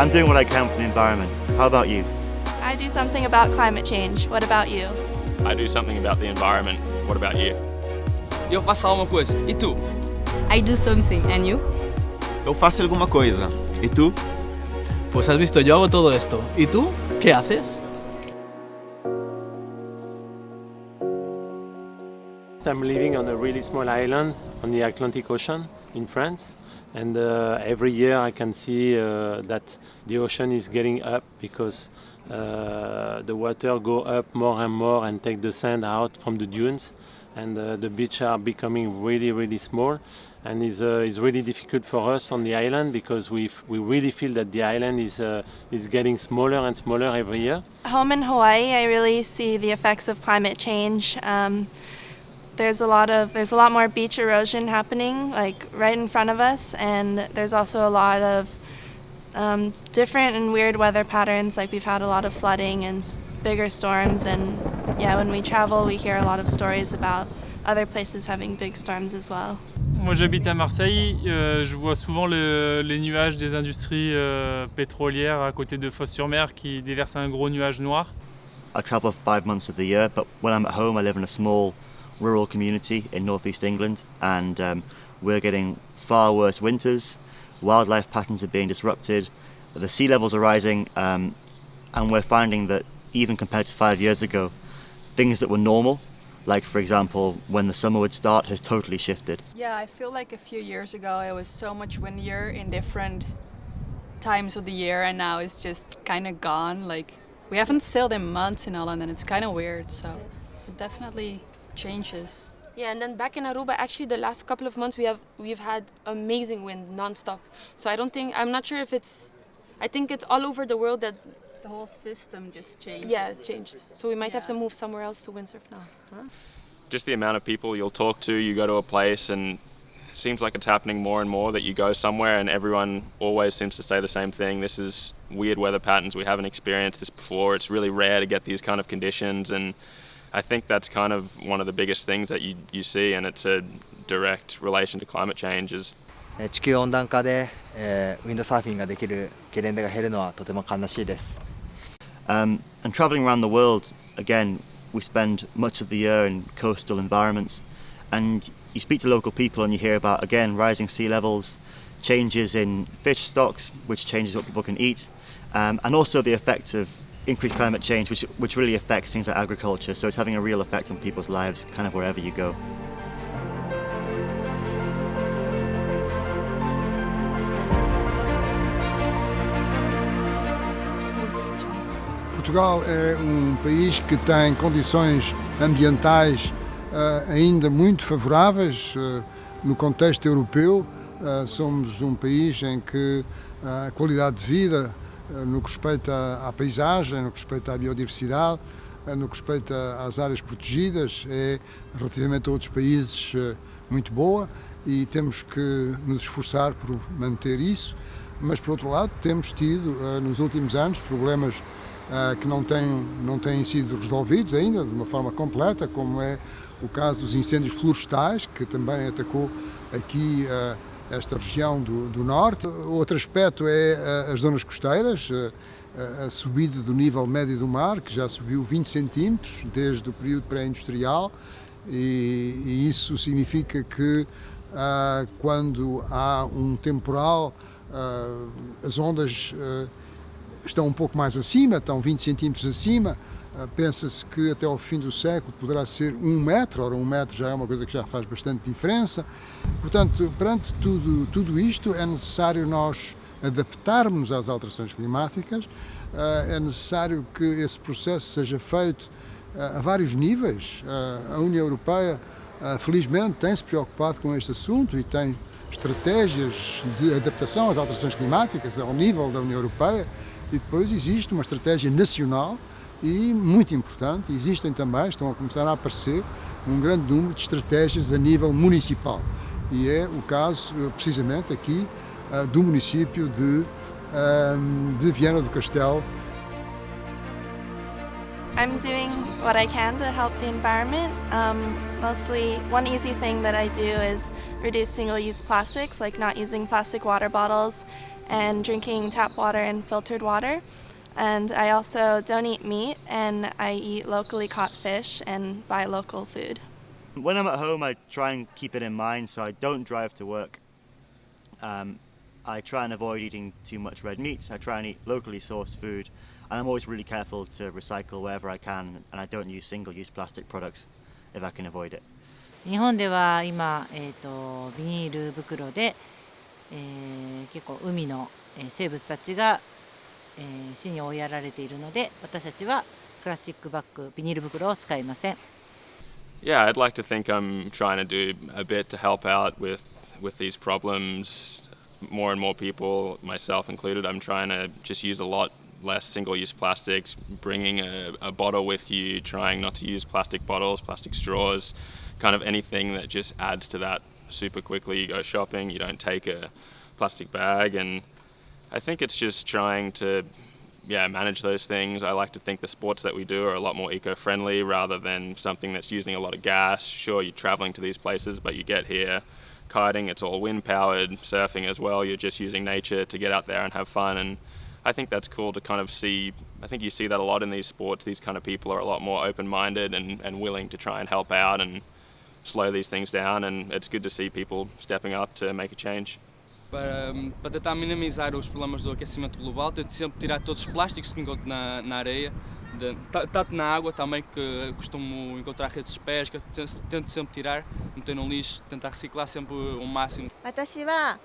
I'm doing what I can for the environment. How about you? I do something about climate change. What about you? I do something about the environment. What about you? Eu faço alguma coisa. E tu? I do something, and you? Eu faço alguma coisa. ¿Y tú? Pues has visto, yo hago todo esto. ¿Y tú? ¿Qué haces? I'm living on a really small island on the Atlantic Ocean in France, and every year I can see that the ocean is getting up because the water go up more and more and take the sand out from the dunes, and the beach are becoming really small, and is really difficult for us on the island because we really feel that the island is getting smaller and smaller every year. Home in Hawaii, I really see the effects of climate change. There's a lot more beach erosion happening, like right in front of us, and there's also a lot of different and weird weather patterns. Like we've had a lot of flooding and bigger storms, and yeah, when we travel, we hear a lot of stories about other places having big storms as well. Moi j'habite à Marseille, je vois souvent les nuages des industries pétrolières à côté de Fos-sur-Mer qui déversent un gros nuage noir. I travel 5 months of the year, but when I'm at home I live in a small rural community in northeast England, and we're getting far worse winters. Wildlife patterns are being disrupted, the sea levels are rising, and we're finding that even compared to 5 years ago, things that were normal, like for example when the summer would start, has totally shifted. Yeah, I feel like a few years ago it was so much windier in different times of the year, and now it's just kind of gone. Like we haven't sailed in months in Holland, and it's kind of weird, so it definitely changes. Yeah, and then back in Aruba, actually the last couple of months we've had amazing wind non-stop. So I'm not sure if I think it's all over the world that the whole system just changed. Yeah, it changed. So we might have to move somewhere else to windsurf now. Huh? Just the amount of people you'll talk to, you go to a place and it seems like it's happening more and more that you go somewhere and everyone always seems to say the same thing. This is weird weather patterns. We haven't experienced this before. It's really rare to get these kind of conditions, and I think that's kind of one of the biggest things that you see, and it's a direct relation to climate change. Is 地球温暖化で、ウィンドサーフィンができるゲレンデが減るのはとても悲しいです。And travelling around the world, again, we spend much of the year in coastal environments, and you speak to local people and you hear about, again, rising sea levels, changes in fish stocks, which changes what people can eat, and also the effects of increased climate change, which really affects things like agriculture. So it's having a real effect on people's lives kind of wherever you go. Portugal é país que tem condições ambientais ainda muito favoráveis no contexto europeu. Somos país em que a qualidade de vida, no que respeita à paisagem, no que respeita à biodiversidade, no que respeita às áreas protegidas, é relativamente a outros países muito boa, e temos que nos esforçar por manter isso. Mas, por outro lado, temos tido nos últimos anos problemas que não têm sido resolvidos ainda de uma forma completa, como é o caso dos incêndios florestais, que também atacou aqui esta região do norte. Outro aspecto é as zonas costeiras, a subida do nível médio do mar, que já subiu 20 centímetros desde o período pré-industrial, e isso significa que quando há um temporal, as ondas estão um pouco mais acima, estão 20 centímetros acima. Pensa-se que até ao fim do século poderá ser 1 metro, ora 1 metro já é uma coisa que já faz bastante diferença. Portanto, perante tudo isto, é necessário nós adaptarmos às alterações climáticas, é necessário que esse processo seja feito a vários níveis. A União Europeia, felizmente, tem-se preocupado com este assunto e tem estratégias de adaptação às alterações climáticas ao nível da União Europeia, e depois existe uma estratégia nacional e, muito importante, estão a começar a aparecer um grande número de estratégias a nível municipal, e é o caso precisamente aqui do município de Viana do Castelo. I'm doing what I can to help the environment. Mostly, one easy thing that I do is reduce single-use plastics, like not using plastic water bottles, and drinking tap water and filtered water. And I also don't eat meat, and I eat locally caught fish and buy local food. When I'm at home, I try and keep it in mind, so I don't drive to work. I try and avoid eating too much red meat. I try and eat locally sourced food, and I'm always really careful to recycle wherever I can, and I don't use single-use plastic products if I can avoid it. 日本では今、ビニール袋で、結構海の生物たちが、死に追いやられているので、私たちはプラスチックバッグ、ビニール袋を使いません。Yeah, I'd like to think I'm trying to do a bit to help out with these problems. More and more people, myself included, I'm trying to just use a lot less single-use plastics, bringing a bottle with you, trying not to use plastic bottles, plastic straws, kind of anything that just adds to that super quickly. You go shopping, you don't take a plastic bag, and I think it's just trying to manage those things. I like to think the sports that we do are a lot more eco-friendly rather than something that's using a lot of gas. Sure, you're traveling to these places, but you get here, kiting, it's all wind-powered, surfing as well, you're just using nature to get out there and have fun, and I think that's cool to kind of see. I think you see that a lot in these sports. These kind of people are a lot more open-minded and willing to try and help out and slow these things down, and it's good to see people stepping up to make a change. Para tentar minimizar os problemas do aquecimento global, tento sempre tirar todos os plásticos que encontro na areia, tanto na água também, que costumo encontrar redes de pesca, tento sempre tirar, meter no lixo, tentar reciclar sempre o máximo. 私は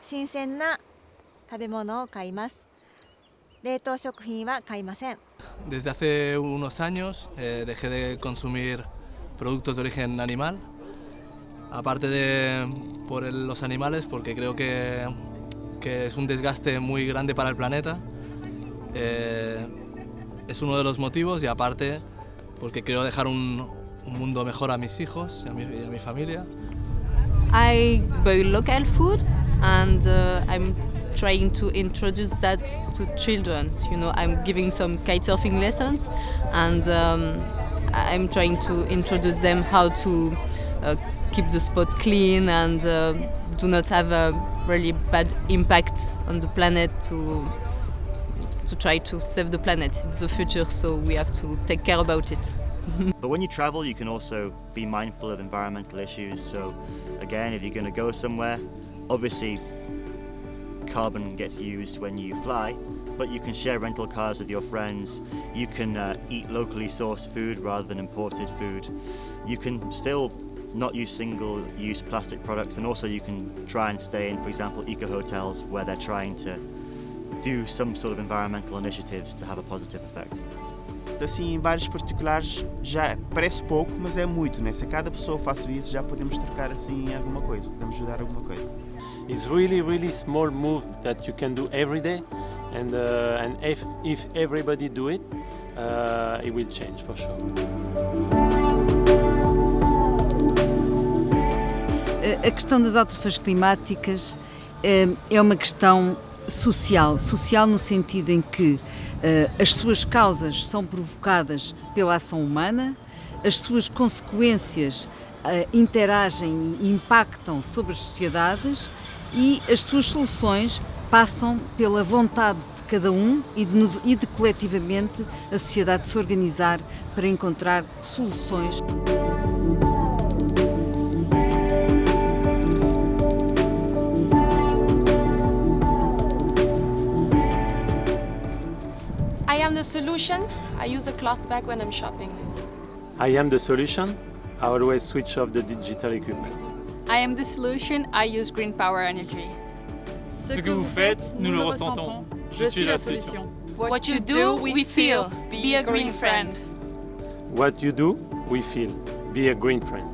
新鮮な食べ物を買います。冷凍食品は買いません。 Desde hace unos años dejé de consumir productos de origen animal, aparte de por los animales, porque creo que es un desgaste muy grande para el planeta. Es uno de los motivos, y aparte porque quiero dejar un mundo mejor a mis hijos y a mi familia. I buy local food, and I'm trying to introduce that to children. You know, I'm giving some kitesurfing lessons, and I'm trying to introduce them how to keep the spot clean and do not have a really bad impact on the planet, to try to save the planet. It's the future, so we have to take care about it. But when you travel, you can also be mindful of environmental issues. So again, if you're going to go somewhere, obviously carbon gets used when you fly, but you can share rental cars with your friends. You can eat locally sourced food rather than imported food. You can still not use single-use plastic products, and also you can try and stay in, for example, eco-hotels where they're trying to do some sort of environmental initiatives to have a positive effect. Assim, em vários particulares já parece pouco, mas é muito, né? Se cada pessoa faça isso, já podemos trocar assim alguma coisa, podemos ajudar alguma coisa. It's really small move that you can do every day, and if everybody do it, it will change for sure. A questão das alterações climáticas é uma questão social no sentido em que as suas causas são provocadas pela ação humana, as suas consequências interagem e impactam sobre as sociedades, e as suas soluções passam pela vontade de cada um e de coletivamente a sociedade se organizar para encontrar soluções. I am the solution. I use a cloth bag when I'm shopping. I am the solution. I always switch off the digital equipment. I am the solution. I use green power energy. Ce que vous faites, nous le ressentons. Je suis la solution. What you do, we feel. Be a green friend. What you do, we feel. Be a green friend.